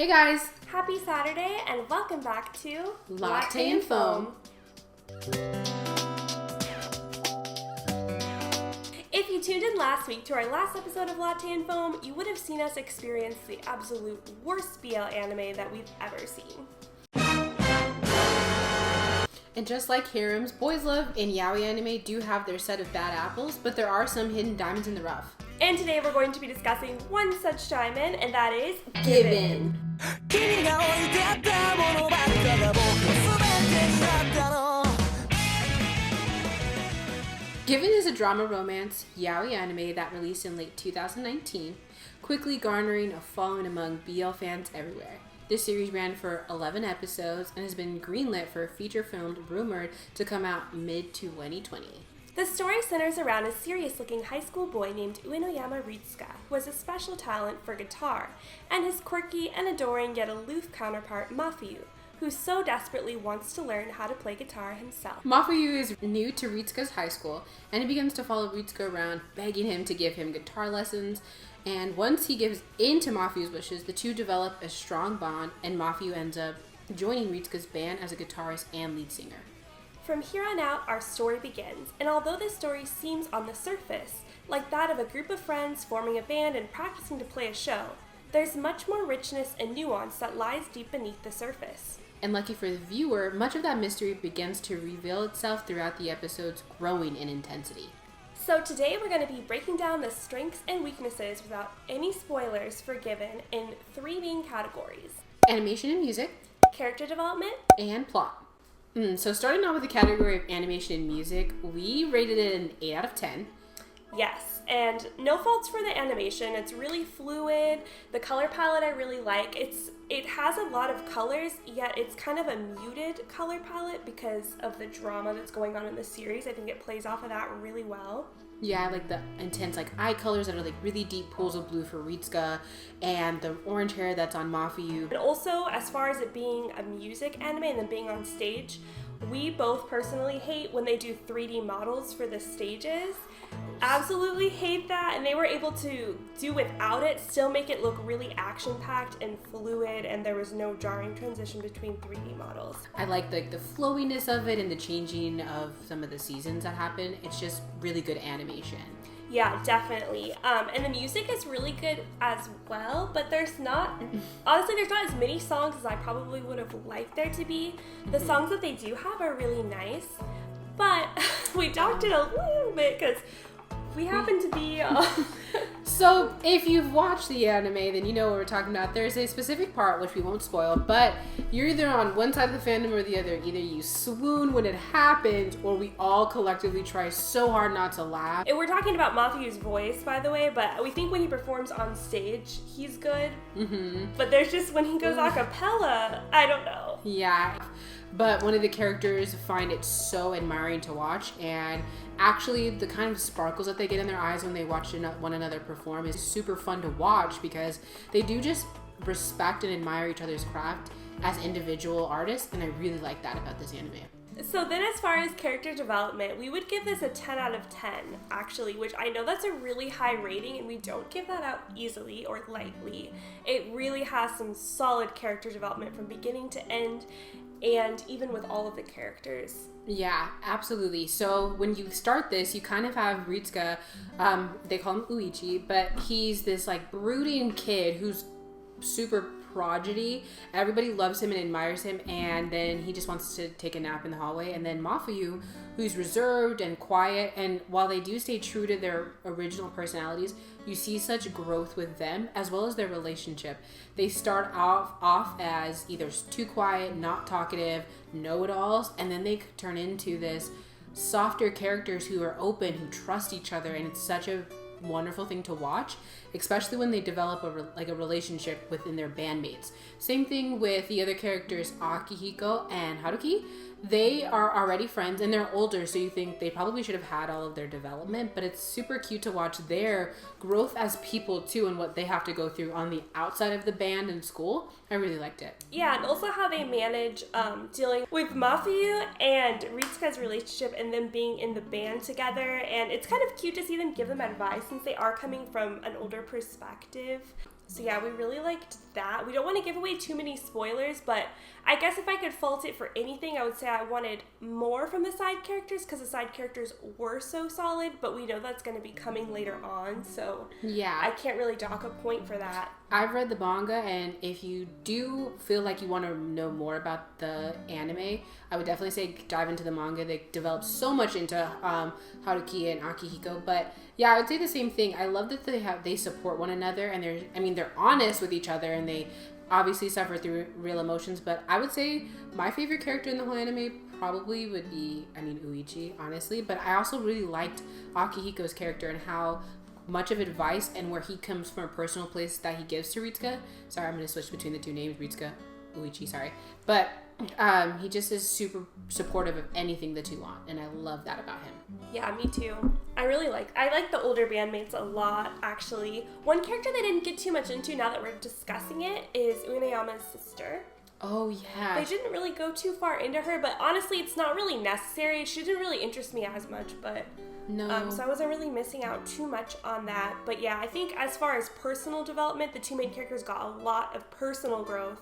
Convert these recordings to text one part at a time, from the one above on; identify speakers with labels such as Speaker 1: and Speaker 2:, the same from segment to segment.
Speaker 1: Hey guys!
Speaker 2: Happy Saturday and welcome back to
Speaker 1: Latte&Foam.
Speaker 2: If you tuned in last week to our last episode of Latte&Foam, you would have seen us experience the absolute worst BL anime that we've ever seen.
Speaker 1: And just like harems, boys love and yaoi anime do have their set of bad apples, but there are some hidden diamonds in the rough.
Speaker 2: And today we're going to be discussing one such diamond, and that is
Speaker 1: Given. Given is a drama romance yaoi anime that released in late 2019, quickly garnering a following among BL fans everywhere. This series ran for 11 episodes and has been greenlit for a feature film rumored to come out mid-2020.
Speaker 2: The story centers around a serious-looking high school boy named Uenoyama Ritsuka, who has a special talent for guitar, and his quirky and adoring yet aloof counterpart, Mafuyu, who so desperately wants to learn how to play guitar himself.
Speaker 1: Mafuyu is new to Ritsuka's high school, and he begins to follow Ritsuka around, begging him to give him guitar lessons. And once he gives in to Mafuyu's wishes, the two develop a strong bond, and Mafuyu ends up joining Ritsuka's band as a guitarist and lead singer.
Speaker 2: From here on out, our story begins, and although this story seems on the surface like that of a group of friends forming a band and practicing to play a show, there's much more richness and nuance that lies deep beneath the surface.
Speaker 1: And lucky for the viewer, much of that mystery begins to reveal itself throughout the episodes, growing in intensity.
Speaker 2: So today we're going to be breaking down the strengths and weaknesses without any spoilers for Given in three main categories:
Speaker 1: Animation and music,
Speaker 2: character development,
Speaker 1: and plot. So starting out with the category of animation and music, we rated it an 8 out of 10.
Speaker 2: Yes, and no faults for the animation. It's really fluid. The color palette I really like. It has a lot of colors, yet it's kind of a muted color palette because of the drama that's going on in the series. I think it plays off of that really well.
Speaker 1: Yeah, I like the intense eye colors that are really deep pools of blue for Ritsuka, and the orange hair that's on Mafuyu.
Speaker 2: And also, as far as it being a music anime and then being on stage, we both personally hate when they do 3D models for the stages. Absolutely hate that, and they were able to do without it, still make it look really action-packed and fluid, and there was no jarring transition between 3D models.
Speaker 1: I like the flowiness of it and the changing of some of the seasons that happen. It's just really good animation.
Speaker 2: Yeah, definitely. And the music is really good as well, but there's not as many songs as I probably would have liked there to be. The songs that they do have are really nice, but we docked it a little bit because we happen to be...
Speaker 1: So, if you've watched the anime, then you know what we're talking about. There's a specific part, which we won't spoil, but you're either on one side of the fandom or the other. Either you swoon when it happens, or we all collectively try so hard not to laugh.
Speaker 2: And we're talking about Mafuyu's voice, by the way, but we think when he performs on stage, he's good. But there's just when he goes a cappella, I don't know.
Speaker 1: Yeah. But one of the characters find it so admiring to watch, and actually the kind of sparkles that they get in their eyes when they watch one another perform is super fun to watch because they do just respect and admire each other's craft as individual artists, and I really like that about this anime.
Speaker 2: So then as far as character development, we would give this a 10 out of 10, actually, which I know that's a really high rating, and we don't give that out easily or lightly. It really has some solid character development from beginning to end, and even with all of the characters.
Speaker 1: Yeah, absolutely. So when you start this, you kind of have Ritsuka, they call him Uichi, but he's this brooding kid who's super prodigy. Everybody loves him and admires him, and then he just wants to take a nap in the hallway. And then Mafuyu, who's reserved and quiet, and while they do stay true to their original personalities, you see such growth with them as well as their relationship. They start off as either too quiet, not talkative, know-it-alls, and then they turn into this softer characters who are open, who trust each other, and it's such a wonderful thing to watch, especially when they develop a relationship within their bandmates. Same thing with the other characters, Akihiko and Haruki. They are already friends and they're older, so you think they probably should have had all of their development, but it's super cute to watch their growth as people too and what they have to go through on the outside of the band and school. I really liked it.
Speaker 2: Yeah, and also how they manage dealing with Mafuyu and Ritsuka's relationship and them being in the band together, and it's kind of cute to see them give them advice since they are coming from an older perspective. So yeah, we really liked that. We don't want to give away too many spoilers, but I guess if I could fault it for anything, I would say I wanted more from the side characters because the side characters were so solid, but we know that's going to be coming later on, so
Speaker 1: yeah,
Speaker 2: I can't really dock a point for that.
Speaker 1: I've read the manga, and if you do feel like you want to know more about the anime, I would definitely say dive into the manga. They develop so much into Haruki and Akihiko, but yeah, I would say the same thing. I love that they support one another, and they're honest with each other, and they obviously suffer through real emotions. But I would say my favorite character in the whole anime probably would be, Uichi, honestly. But I also really liked Akihiko's character and how much of advice and where he comes from a personal place that he gives to Ritsuka. Sorry, I'm going to switch between the two names, Ritsuka, Uichi, sorry. But he just is super supportive of anything the two want, and I love that about him.
Speaker 2: Yeah, me too. I like the older bandmates a lot, actually. One character they didn't get too much into now that we're discussing it is Unayama's sister.
Speaker 1: Oh, yeah.
Speaker 2: They didn't really go too far into her, but honestly, it's not really necessary. She didn't really interest me as much, but...
Speaker 1: No.
Speaker 2: So I wasn't really missing out too much on that. But yeah, I think as far as personal development, the two main characters got a lot of personal growth.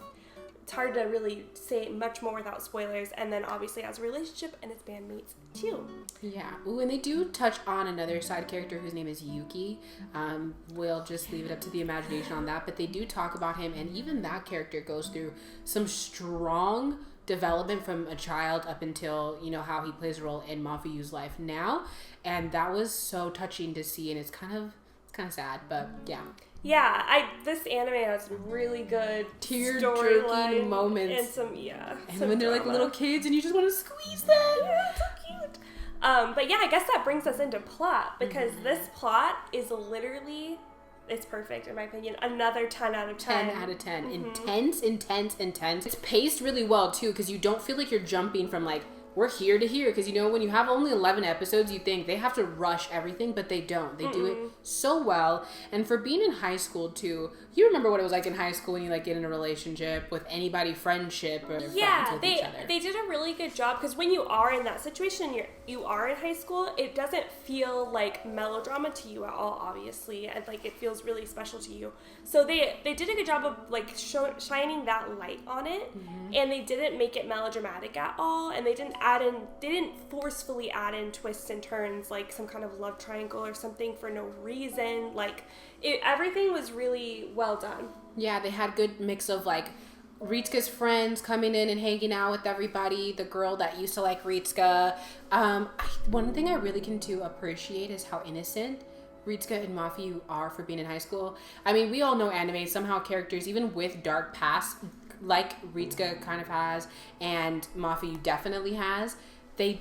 Speaker 2: It's hard to really say much more without spoilers. And then obviously as a relationship and its bandmates too.
Speaker 1: Yeah. Ooh, and they do touch on another side character whose name is Yuki. We'll just leave it up to the imagination on that. But they do talk about him, and even that character goes through some strong development from a child up until, how he plays a role in Mafuyu's life now. And that was so touching to see, and it's kind of sad, but yeah.
Speaker 2: Yeah, this anime has some really good
Speaker 1: tear-jerking moments. And when they're like little kids and you just want to squeeze them.
Speaker 2: Yeah, it's so cute. But yeah, I guess that brings us into plot, because this plot is literally, it's perfect in my opinion. Another 10 out of 10.
Speaker 1: 10 out of 10. Mm-hmm. Intense. It's paced really well too, because you don't feel like you're jumping from we're here to here, because when you have only 11 episodes, you think they have to rush everything, but they don't. They do it so well. And for being in high school too, you remember what it was like in high school when you get in a relationship with anybody, friendship, or friends with each other.
Speaker 2: They did a really good job, because when you are in that situation, you are in high school, it doesn't feel like melodrama to you at all, obviously, and it feels really special to you. So they did a good job of shining that light on it, and they didn't make it melodramatic at all, and they didn't forcefully add in twists and turns like some kind of love triangle or something for no reason. Everything was really well done. Yeah,
Speaker 1: they had good mix of Ritsuka's friends coming in and hanging out with everybody, the girl that used to like Ritsuka. One thing I really can appreciate is how innocent Ritsuka and Mafuyu are for being in high school. We all know anime, somehow characters, even with dark past, like Ritsuka kind of has, and Mafuyu definitely has, they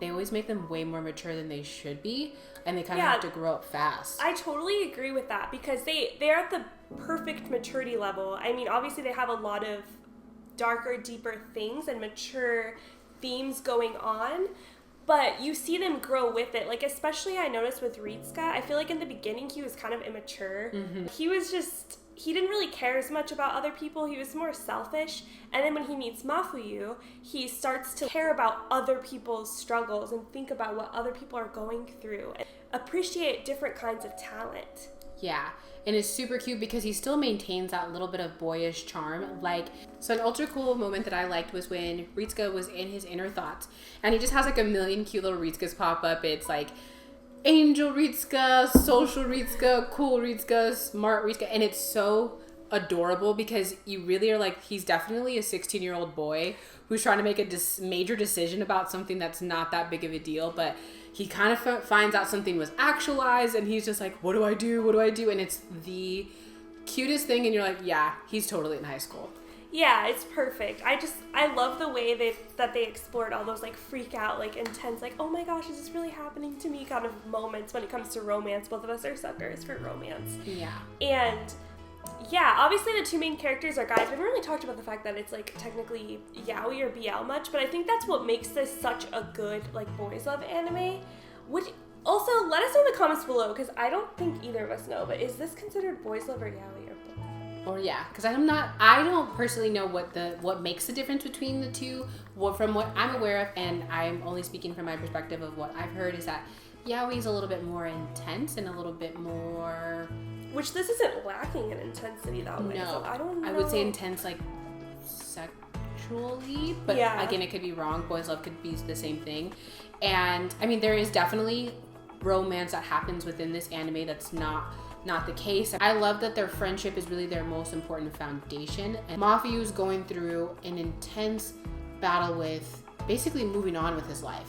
Speaker 1: always make them way more mature than they should be, and they kind of have to grow up fast.
Speaker 2: I totally agree with that, because they're at the perfect maturity level. Obviously they have a lot of darker, deeper things and mature themes going on, but you see them grow with it. Especially I noticed with Ritsuka, I feel in the beginning he was kind of immature. He didn't really care as much about other people. He was more selfish. And then when he meets Mafuyu, he starts to care about other people's struggles and think about what other people are going through and appreciate different kinds of talent.
Speaker 1: Yeah, and it's super cute because he still maintains that little bit of boyish charm. So an ultra cool moment that I liked was when Ritsuka was in his inner thoughts, and he just has a million cute little Ritsukas pop up. It's Angel Ritsuka, social Ritsuka, cool Ritsuka, smart Ritsuka, and it's so adorable because you really are he's definitely a 16-year-old boy who's trying to make a major decision about something that's not that big of a deal, but he kind of finds out something was actualized, and he's just what do I do? And it's the cutest thing, and you're yeah, he's totally in high school.
Speaker 2: Yeah, it's perfect. I love the way that they explored all those freak out, intense, oh my gosh, is this really happening to me kind of moments when it comes to romance. Both of us are suckers for romance.
Speaker 1: Yeah.
Speaker 2: And yeah, obviously the two main characters are guys. We haven't really talked about the fact that it's technically yaoi or BL much, but I think that's what makes this such a good boys love anime. Also, let us know in the comments below, because I don't think either of us know, but is this considered boys love or yaoi or both?
Speaker 1: Or yeah, because I don't personally know what makes the difference between the two. From what I'm aware of, and I'm only speaking from my perspective of what I've heard, is that yaoi is a little bit more intense and a little bit more
Speaker 2: Which this isn't lacking in intensity that way.
Speaker 1: No.
Speaker 2: So I don't know.
Speaker 1: I would say intense, like, sexually, but again, it could be wrong. Boys love could be the same thing. And I mean, there is definitely romance that happens within this anime that's not the case. I love that their friendship is really their most important foundation. And Mafuyu's going through an intense battle with basically moving on with his life.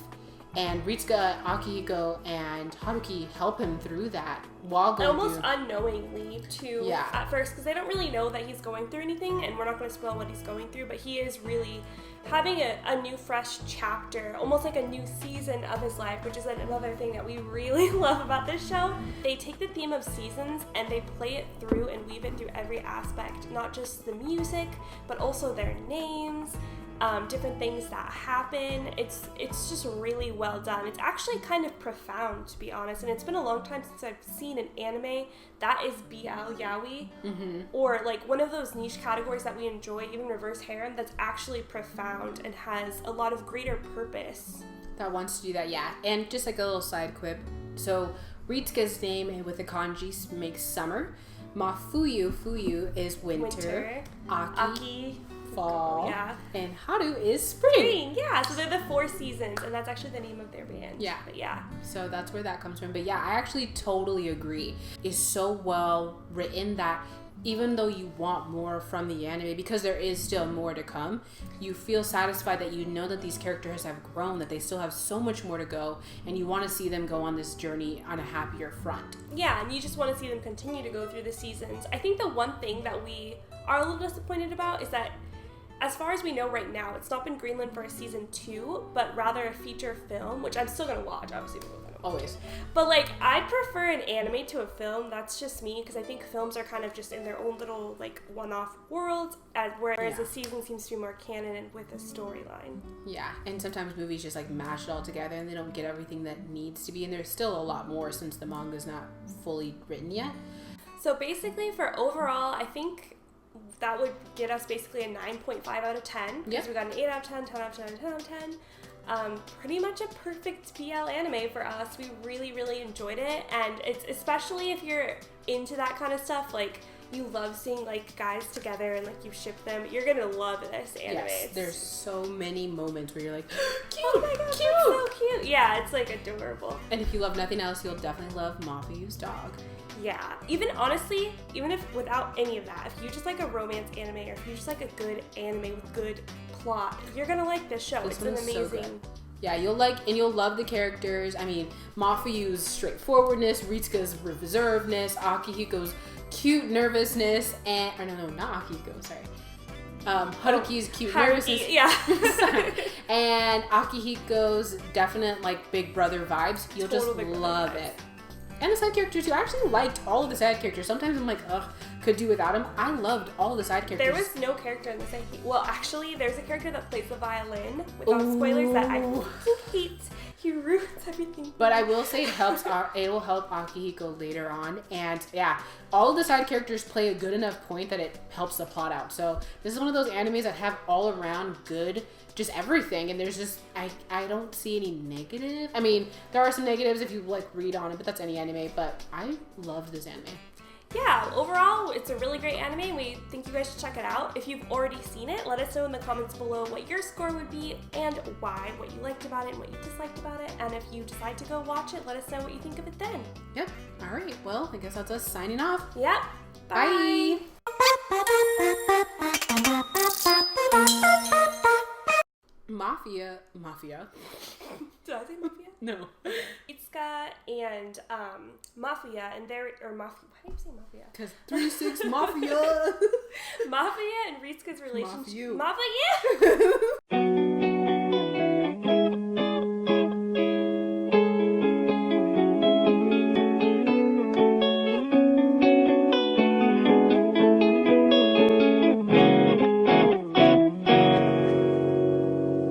Speaker 1: And Ritsuka, Akihiko, and Haruki help him through that while going
Speaker 2: almost unknowingly, too, at first, because they don't really know that he's going through anything, and we're not going to spoil what he's going through, but he is really having a new, fresh chapter, almost like a new season of his life, which is another thing that we really love about this show. They take the theme of seasons, and they play it through and weave it through every aspect, not just the music, but also their names, different things that happen. It's just really well done. It's actually kind of profound, to be honest, and it's been a long time since I've seen an anime that is BL Yaoi, or like one of those niche categories that we enjoy, even reverse harem, that's actually profound and has a lot of greater purpose.
Speaker 1: That wants to do that, yeah. And just like a little side quip, so Ritsuka's name with the kanji makes summer. Fuyu is winter. Aki fall, and Haru is spring.
Speaker 2: So they're the 4 seasons, and that's actually the name of their band. But
Speaker 1: so that's where that comes from. But I actually totally agree. It's so well written that even though you want more from the anime, because there is still more to come, you feel satisfied that you know that these characters have grown, that they still have so much more to go, and you want to see them go on this journey on a happier front.
Speaker 2: Yeah, and you just want to see them continue to go through the seasons. I think the one thing that we are a little disappointed about is that, as far as we know right now, it's not been greenlit for a season 2, but rather a feature film, which I'm still gonna watch, obviously.
Speaker 1: Always.
Speaker 2: But like, I prefer an anime to a film. That's just me, because I think films are kind of just in their own little like one-off worlds, whereas a season seems to be more canon and with a storyline. Yeah,
Speaker 1: and sometimes movies just like mash it all together and they don't get everything that needs to be, and there's still a lot more since the manga's not fully written yet.
Speaker 2: So basically, for overall, I think that would get us basically a 9.5 out of 10. Because we got an 8 out of 10, 10 out of 10, 10 out of 10. Pretty much a perfect BL anime for us. We really, really enjoyed it. And it's especially if you're into that kind of stuff, like you love seeing like guys together and like you ship them, you're gonna love this anime.
Speaker 1: Yes, there's so many moments where you're like, cute,
Speaker 2: oh my god, cute, so cute. Yeah, it's like adorable.
Speaker 1: And if you love nothing else, you'll definitely love Mafuyu's dog.
Speaker 2: Yeah, even honestly, even if without any of that, if you just like a romance anime, or if you just like a good anime with good plot, you're gonna like this show. It's an amazing. So
Speaker 1: yeah, you'll love the characters. I mean, Mafuyu's straightforwardness, Ritsuka's reservedness, Akihiko's cute nervousness, and not Akihiko, sorry. Haruki's cute nervousness. And Akihiko's definite like big brother vibes. You'll just love it. And the side characters too. I actually liked all of the side characters. Sometimes I'm like, ugh, could do without him. I loved all the side characters.
Speaker 2: There was no character in the side. Well, actually, there's a character that plays the violin. Without spoilers, that I hate. He ruins everything.
Speaker 1: But I will say it will help Akihiko later on. And yeah, all of the side characters play a good enough point that it helps the plot out. So this is one of those animes that have all around good, just everything, and there's just I don't see any negative. I mean, there are some negatives if you like read on it, but that's any anime. But I loved this anime.
Speaker 2: Yeah, overall, it's a really great anime. We think you guys should check it out. If you've already seen it, let us know in the comments below what your score would be and why, what you liked about it and what you disliked about it. And if you decide to go watch it, let us know what you think of it then.
Speaker 1: Yep. All right. Well, I guess that's us signing off.
Speaker 2: Yep.
Speaker 1: Bye. Mafia.
Speaker 2: Did I say Mafia?
Speaker 1: No.
Speaker 2: Itsuka and Mafia, and they're, or Mafia, why do you say Mafia?
Speaker 1: Because 3-6 Mafia.
Speaker 2: Mafia and Ritsuka's relationship.
Speaker 1: Mafia.